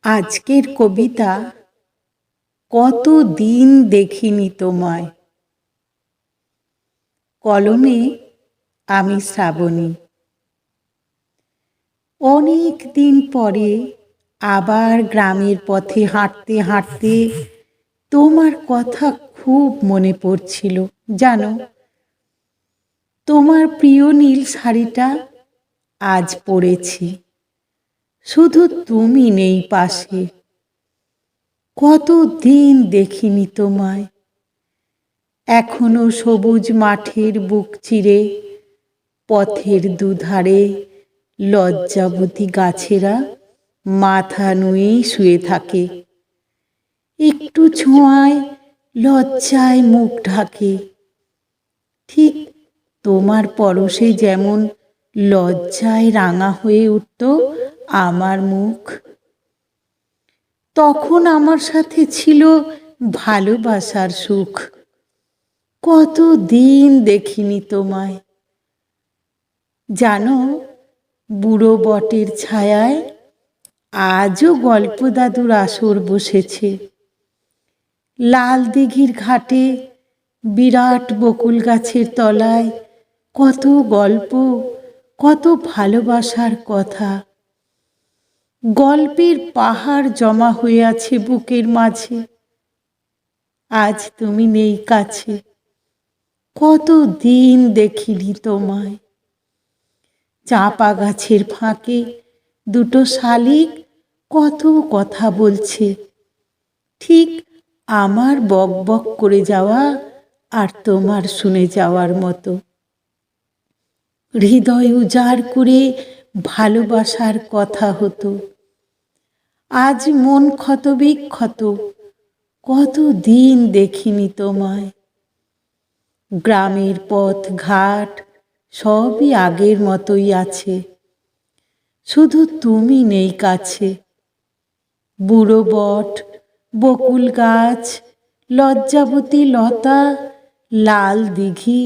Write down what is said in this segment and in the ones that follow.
আজকের কবিতা কত দিন দেখিনি তোমায়। কলমে আমি শ্রাবণী। অনেক দিন পরে আবার গ্রামের পথে হাঁটতে হাঁটতে তোমার কথা খুব মনে পড়ছিল। জানো, তোমার প্রিয় নীল শাড়িটা আজ পরেছি, শুধু তুমি নেই পাশে। কত দিন দেখিনি তোমায়। এখনো সবুজ মাঠের বুক চিরে পথের দুধারে লজ্জাবতী গাছেরা মাথা নুয়ে শুয়ে থাকে। একটু ছোঁয়ায় লজ্জায় মুখ ঢাকে। ঠিক তোমার পরশে যেমন লজ্জায় রাঙা হয়ে উঠত আমার মুখ। তখন আমার সাথে ছিল ভালোবাসার সুখ। কত দিন দেখিনি তোমায়। জানো, বুড়ো বটের ছায়ায় আজও গল্প দাদুর আসর বসেছে। লাল দিঘির ঘাটে বিরাট বকুল গাছের তলায় কত গল্প, কত ভালোবাসার কথা। গল্পের পাহাড় জমা হয়ে আছে বুকের মাঝে। আজ তুমি নেই কাছে। কত দিন দেখিনি তোমায়। চাঁপা গাছের ফাঁকে দুটো শালিক কত কথা বলছে, ঠিক আমার বক বক করে যাওয়া আর তোমার শুনে যাওয়ার মতো। হৃদয় উজাড় করে ভালোবাসার কথা হতো। আজ মন ক্ষত বিক্ষত। কত দিন দেখিনি তোমায়। গ্রামের পথ ঘাট সবই আগের মতোই আছে, শুধু তুমি নেই কাছে। বুড়ো বট, বকুল গাছ, লজ্জাবতী লতা, লাল দিঘি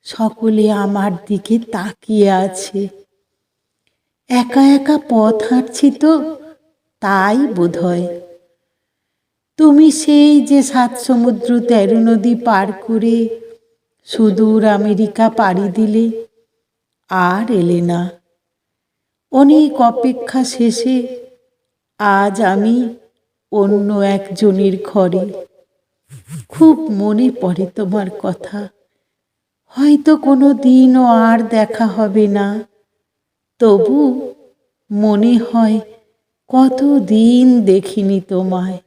সকলে আমার দিকে তাকিয়ে আছে। একা একা পথ হাঁটছি তো, তাই বোধহয়। তুমি সেই যে 7 সমুদ্র 13 নদী পার করে সুদূর আমেরিকা পাড়ি দিলে, আর এলে না। অনেক অপেক্ষা শেষে আজ আমি অন্য একজনের ঘরে। খুব মনে পড়ে তোমার কথা। হয়তো কোনো দিনও আর দেখা হবে না, তবু মনে হয় কত দিন দেখিনি তোমায়।